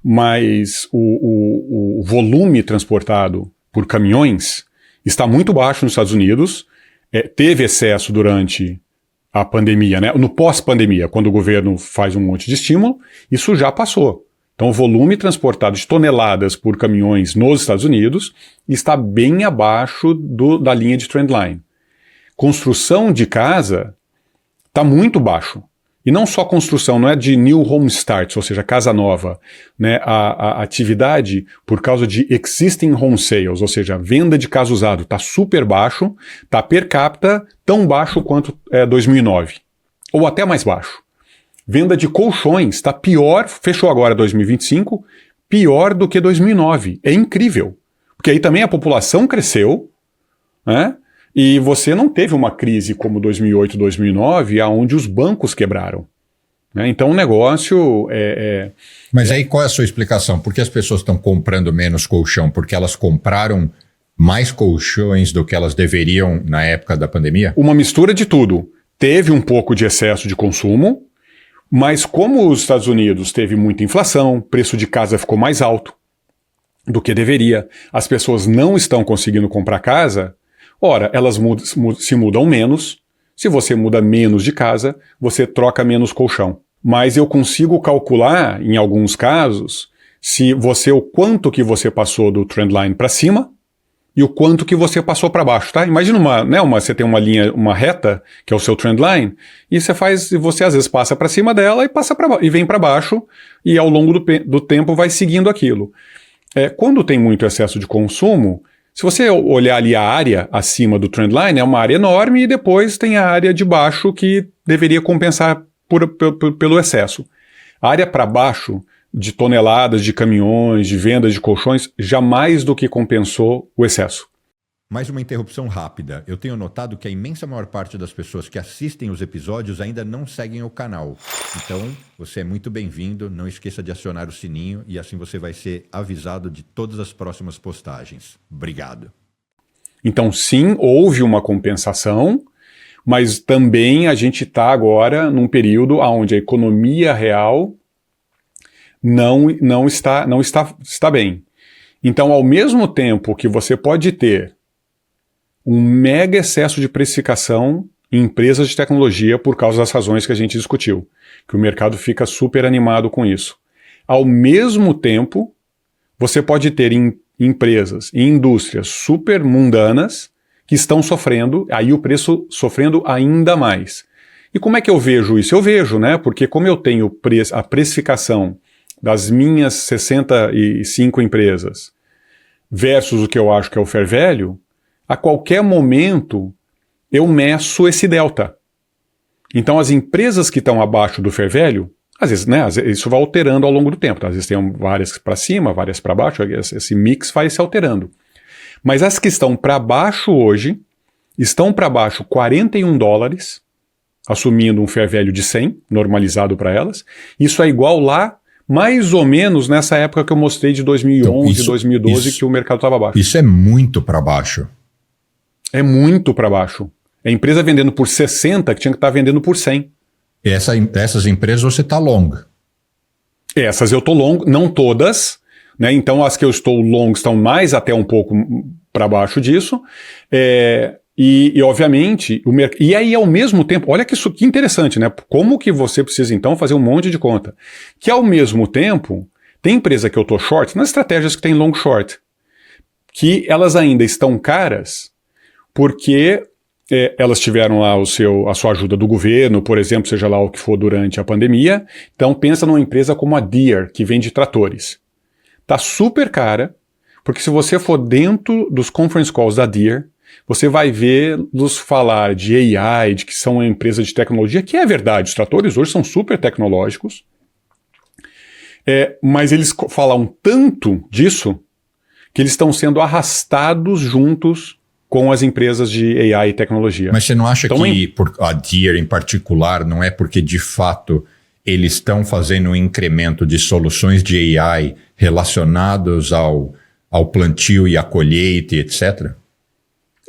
mas o volume transportado por caminhões está muito baixo nos Estados Unidos, teve excesso durante a pandemia, né? No pós-pandemia, quando o governo faz um monte de estímulo, isso já passou. Então o volume transportado de toneladas por caminhões nos Estados Unidos está bem abaixo da linha de trendline. Construção de casa está muito baixo. E não só construção, não é de new home starts, ou seja, casa nova, né? A atividade por causa de existing home sales, ou seja, venda de casa usado, está super baixo, está per capita tão baixo quanto 2009, ou até mais baixo. Venda de colchões está pior, fechou agora 2025, pior do que 2009. É incrível, porque aí também a população cresceu, né? E você não teve uma crise como 2008, 2009, onde os bancos quebraram. Né? Então o negócio Mas aí qual é a sua explicação? Por que as pessoas estão comprando menos colchão? Porque elas compraram mais colchões do que elas deveriam na época da pandemia? Uma mistura de tudo. Teve um pouco de excesso de consumo, mas como os Estados Unidos teve muita inflação, preço de casa ficou mais alto do que deveria, as pessoas não estão conseguindo comprar casa. Ora, elas se mudam menos. Se você muda menos de casa, você troca menos colchão. Mas eu consigo calcular, em alguns casos, o quanto que você passou do trendline para cima e o quanto que você passou para baixo, tá? Imagina você tem uma linha, uma reta, que é o seu trendline, e você às vezes passa para cima dela e vem para baixo, e ao longo do tempo vai seguindo aquilo. Quando tem muito excesso de consumo, Se você olhar ali a área acima do trendline, é uma área enorme e depois tem a área de baixo que deveria compensar pelo excesso. A área para baixo, de toneladas de caminhões, de vendas de colchões, jamais do que compensou o excesso. Mais uma interrupção rápida. Eu tenho notado que a imensa maior parte das pessoas que assistem os episódios ainda não seguem o canal. Então, você é muito bem-vindo. Não esqueça de acionar o sininho e assim você vai ser avisado de todas as próximas postagens. Obrigado. Então, sim, houve uma compensação, mas também a gente está agora num período onde a economia real não está bem. Então, ao mesmo tempo que você pode ter um mega excesso de precificação em empresas de tecnologia por causa das razões que a gente discutiu, que o mercado fica super animado com isso. Ao mesmo tempo, você pode ter empresas e indústrias super mundanas que estão sofrendo, aí o preço sofrendo ainda mais. E como é que eu vejo isso? Eu vejo, né? Porque como eu tenho a precificação das minhas 65 empresas versus o que eu acho que é o fair value, a qualquer momento eu meço esse delta. Então as empresas que estão abaixo do fair value, às vezes, né, isso vai alterando ao longo do tempo. Tá? Às vezes tem várias para cima, várias para baixo, esse mix vai se alterando. Mas as que estão para baixo hoje, estão para baixo $41, assumindo um fair value de 100, normalizado para elas. Isso é igual lá, mais ou menos nessa época que eu mostrei de 2011, então, 2012, que o mercado estava baixo. Isso é muito para baixo. É muito para baixo. É a empresa vendendo por 60 que tinha que estar vendendo por 100. Essas empresas você está long. Essas eu estou long, não todas, né? Então as que eu estou long estão mais até um pouco para baixo disso. E obviamente, e aí ao mesmo tempo, olha que interessante, né? Como que você precisa então fazer um monte de conta. Que ao mesmo tempo, tem empresa que eu estou short, nas estratégias que tem long short, que elas ainda estão caras, porque elas tiveram lá a sua ajuda do governo, por exemplo, seja lá o que for durante a pandemia. Então pensa numa empresa como a Deere, que vende tratores. Tá super cara, porque se você for dentro dos conference calls da Deere, você vai ver-los falar de AI, de que são uma empresa de tecnologia, que é verdade, os tratores hoje são super tecnológicos, mas eles falam tanto disso que eles estão sendo arrastados juntos com as empresas de AI e tecnologia. Mas você não acha que a Deere em particular não é porque de fato eles estão fazendo um incremento de soluções de AI relacionados ao plantio e à colheita, etc.?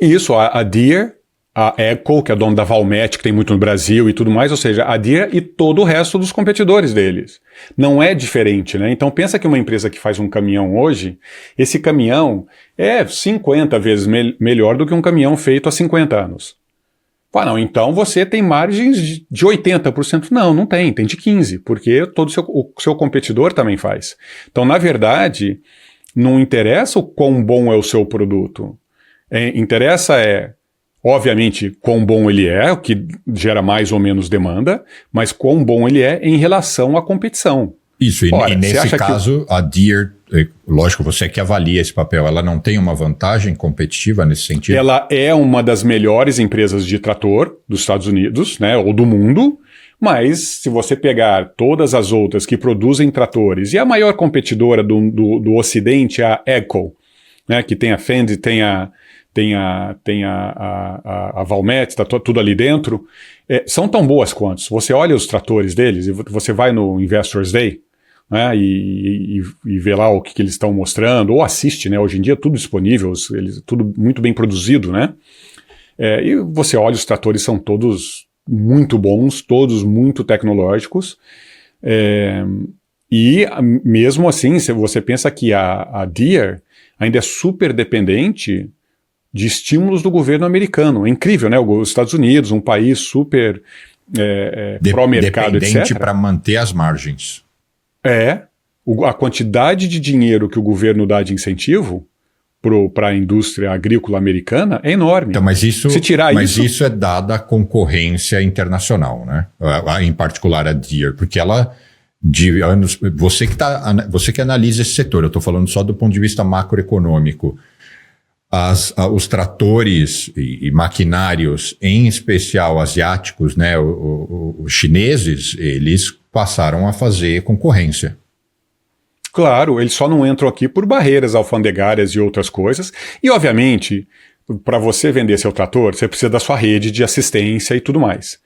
Isso, a Deere, a Echo, que é dona da Valmet, que tem muito no Brasil e tudo mais, ou seja, a Deere e todo o resto dos competidores deles. Não é diferente, né? Então pensa que uma empresa que faz um caminhão hoje, esse caminhão é 50 vezes melhor do que um caminhão feito há 50 anos. Não, então você tem margens de 80%. Não tem de 15%, porque o seu competidor também faz. Então, na verdade, não interessa o quão bom é o seu produto. Interessa obviamente, quão bom ele é, o que gera mais ou menos demanda, mas quão bom ele é em relação à competição. Isso, e nesse caso, a Deere, lógico, você que avalia esse papel, ela não tem uma vantagem competitiva nesse sentido? Ela é uma das melhores empresas de trator dos Estados Unidos, né, ou do mundo, mas se você pegar todas as outras que produzem tratores, e a maior competidora do Ocidente é a Echo, né, que tem a Fendt, tem a Valmet, está tudo ali dentro, são tão boas quanto. Você olha os tratores deles, e você vai no Investors Day, né, e vê lá o que eles estão mostrando, ou assiste, né, hoje em dia tudo disponível, tudo muito bem produzido, né, e você olha, os tratores são todos muito bons, todos muito tecnológicos, e mesmo assim, se você pensa que a Deere ainda é super dependente de estímulos do governo americano. É incrível, né? Os Estados Unidos, um país super pró-mercado, etc. Dependente para manter as margens. A quantidade de dinheiro que o governo dá de incentivo para a indústria agrícola americana é enorme. Então, mas isso é dada a concorrência internacional, né? Em particular a Deere, porque ela... de anos, você que analisa esse setor, eu estou falando só do ponto de vista macroeconômico. os tratores e maquinários, em especial asiáticos, né, os chineses, eles passaram a fazer concorrência. Claro, eles só não entram aqui por barreiras alfandegárias e outras coisas. E, obviamente, para você vender seu trator, você precisa da sua rede de assistência e tudo mais.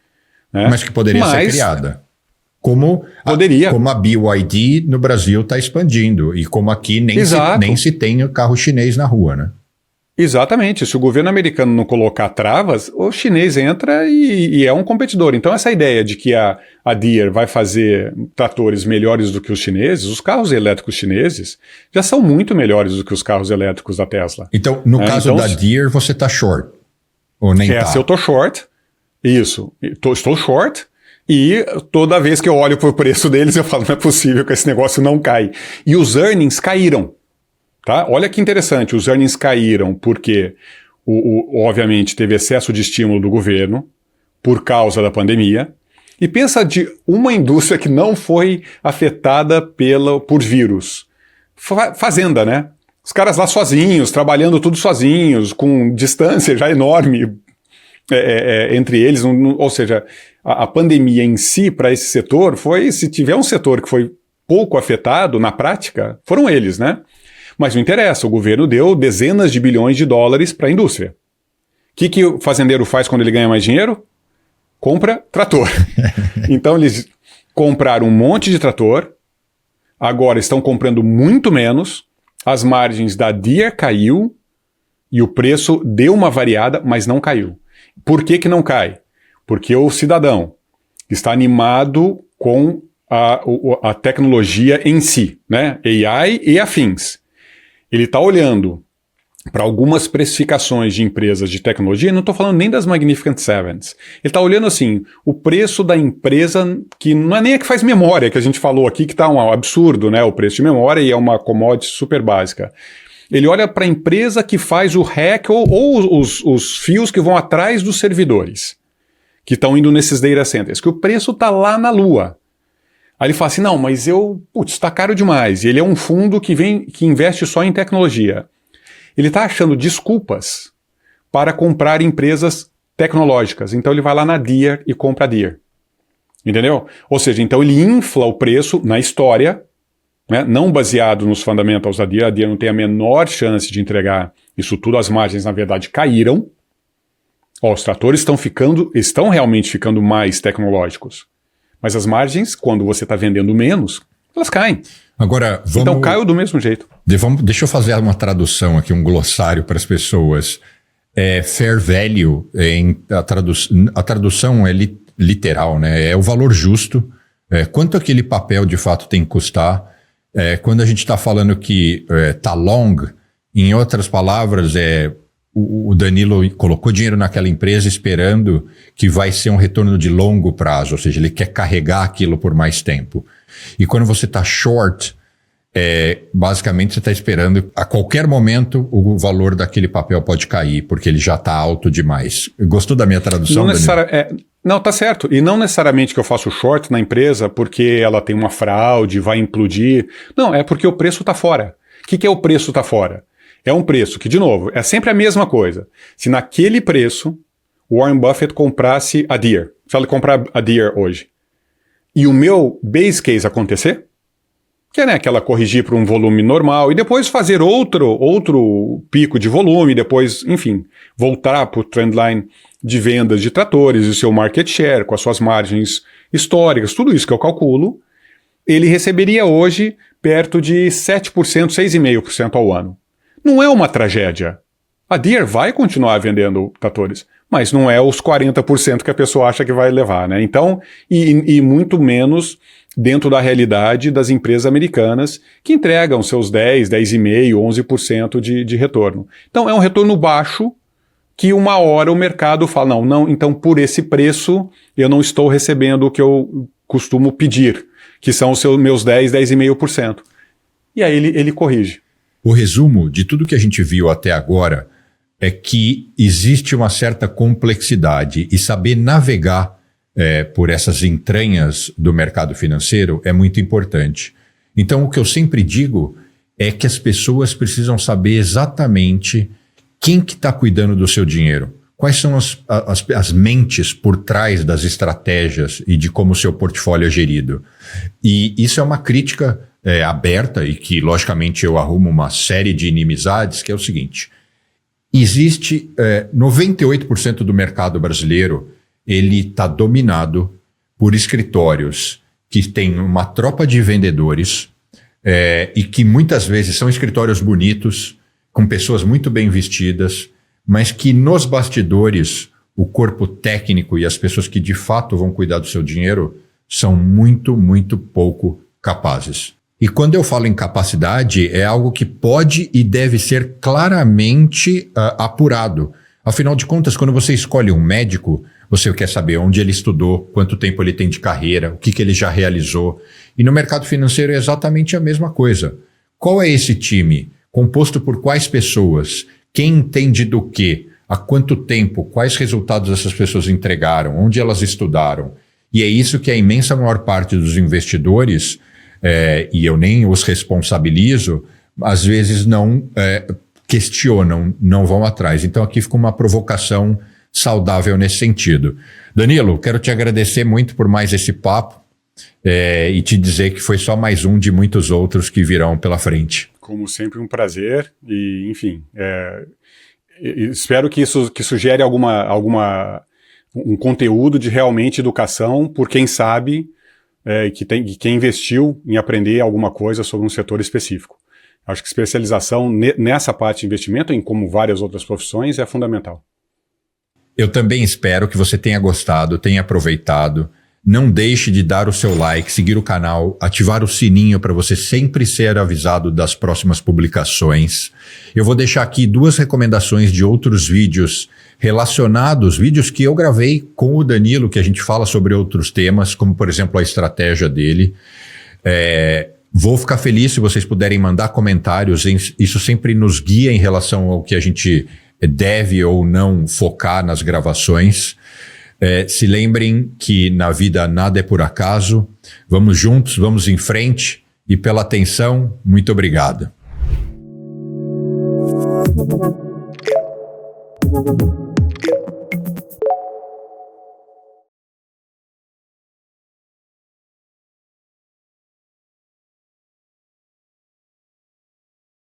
Né? Mas que poderia ser criada. Como a BYD no Brasil está expandindo. E como aqui nem se tem carro chinês na rua, né? Exatamente. Se o governo americano não colocar travas, o chinês entra e é um competidor. Então, essa ideia de que a Deere vai fazer tratores melhores do que os chineses, os carros elétricos chineses já são muito melhores do que os carros elétricos da Tesla. Então, no caso da Deere, você está short? Ou nem tá? Eu estou short. Isso. Estou short. E toda vez que eu olho para o preço deles, eu falo, não é possível que esse negócio não cai. E os earnings caíram. Tá? Olha que interessante, os earnings caíram porque, obviamente, teve excesso de estímulo do governo por causa da pandemia. E pensa de uma indústria que não foi afetada por vírus. Fazenda, né? Os caras lá sozinhos, trabalhando tudo sozinhos, com distância já enorme entre eles. Ou seja, a pandemia em si, para esse setor, se tiver um setor que foi pouco afetado, na prática, foram eles, né? Mas não interessa, o governo deu dezenas de bilhões de dólares para a indústria. O que o fazendeiro faz quando ele ganha mais dinheiro? Compra trator. Então eles compraram um monte de trator, agora estão comprando muito menos, as margens da Deere caiu e o preço deu uma variada, mas não caiu. Por que não cai? Porque o cidadão está animado com a tecnologia em si, né? AI e afins. Ele está olhando para algumas precificações de empresas de tecnologia, não estou falando nem das Magnificent Sevens. Ele está olhando assim, o preço da empresa, que não é nem a que faz memória, que a gente falou aqui, que está um absurdo, né? O preço de memória e é uma commodity super básica. Ele olha para a empresa que faz o rack ou os fios que vão atrás dos servidores, que estão indo nesses data centers, que o preço está lá na lua. Aí ele fala assim, não, mas está caro demais. E ele é um fundo que investe só em tecnologia. Ele está achando desculpas para comprar empresas tecnológicas. Então ele vai lá na Deere e compra a Deere. Entendeu? Ou seja, então ele infla o preço na história, né, não baseado nos fundamentals da Deere. A Deere não tem a menor chance de entregar isso tudo. As margens, na verdade, caíram. Os tratores estão realmente ficando mais tecnológicos. Mas as margens, quando você está vendendo menos, elas caem. Agora, então caiu do mesmo jeito. Deixa eu fazer uma tradução aqui, um glossário para as pessoas. Fair value, a tradução é literal, né? É o valor justo. Quanto aquele papel de fato tem que custar. Quando a gente está falando que está long, em outras palavras, o Danilo colocou dinheiro naquela empresa esperando que vai ser um retorno de longo prazo, ou seja, ele quer carregar aquilo por mais tempo. E quando você está short, basicamente você está esperando, a qualquer momento o valor daquele papel pode cair, porque ele já está alto demais. Gostou da minha tradução, Danilo? Não, tá certo. E não necessariamente que eu faço short na empresa porque ela tem uma fraude, vai implodir. Não, é porque o preço está fora. O que é o preço está fora? É um preço que, de novo, é sempre a mesma coisa. Se naquele preço o Warren Buffett comprasse a Deere, se ele comprar a Deere hoje, e o meu base case acontecer, que é que ela corrigir para um volume normal e depois fazer outro pico de volume, depois, enfim, voltar para o trendline de vendas de tratores, o seu market share, com as suas margens históricas, tudo isso que eu calculo, ele receberia hoje perto de 7%, 6,5% ao ano. Não é uma tragédia. A Deere vai continuar vendendo tratores, mas não é os 40% que a pessoa acha que vai levar, né? Então, e muito menos dentro da realidade das empresas americanas que entregam seus 10, 10,5%, 11% de retorno. Então, é um retorno baixo que uma hora o mercado fala, não, então por esse preço eu não estou recebendo o que eu costumo pedir, que são os meus 10, 10,5%. E aí ele corrige. O resumo de tudo que a gente viu até agora é que existe uma certa complexidade e saber navegar por essas entranhas do mercado financeiro é muito importante. Então, o que eu sempre digo é que as pessoas precisam saber exatamente quem que está cuidando do seu dinheiro? Quais são as mentes por trás das estratégias e de como o seu portfólio é gerido? E isso é uma crítica aberta e que, logicamente, eu arrumo uma série de inimizades, que é o seguinte. Existe 98% do mercado brasileiro, ele está dominado por escritórios que têm uma tropa de vendedores e que muitas vezes são escritórios bonitos, com pessoas muito bem vestidas, mas que nos bastidores o corpo técnico e as pessoas que de fato vão cuidar do seu dinheiro são muito, muito pouco capazes. E quando eu falo em capacidade, é algo que pode e deve ser claramente apurado. Afinal de contas, quando você escolhe um médico, você quer saber onde ele estudou, quanto tempo ele tem de carreira, o que ele já realizou. E no mercado financeiro é exatamente a mesma coisa. Qual é esse time? Composto por quais pessoas? Quem entende do quê? Há quanto tempo? Quais resultados essas pessoas entregaram? Onde elas estudaram? E é isso que a imensa maior parte dos investidores, e eu nem os responsabilizo, às vezes não questionam, não vão atrás. Então aqui fica uma provocação saudável nesse sentido. Danilo, quero te agradecer muito por mais esse papo e te dizer que foi só mais um de muitos outros que virão pela frente. Como sempre, um prazer e, enfim, espero que isso gere um conteúdo de realmente educação por quem sabe quem investiu em aprender alguma coisa sobre um setor específico. Acho que especialização nessa parte de investimento, como várias outras profissões, é fundamental. Eu também espero que você tenha gostado, tenha aproveitado. Não deixe de dar o seu like, seguir o canal, ativar o sininho para você sempre ser avisado das próximas publicações. Eu vou deixar aqui 2 recomendações de outros vídeos relacionados, vídeos que eu gravei com o Danilo, que a gente fala sobre outros temas, como por exemplo a estratégia dele. Vou ficar feliz se vocês puderem mandar comentários, isso sempre nos guia em relação ao que a gente deve ou não focar nas gravações. Se lembrem que na vida nada é por acaso. Vamos juntos, vamos em frente. E pela atenção, muito obrigado.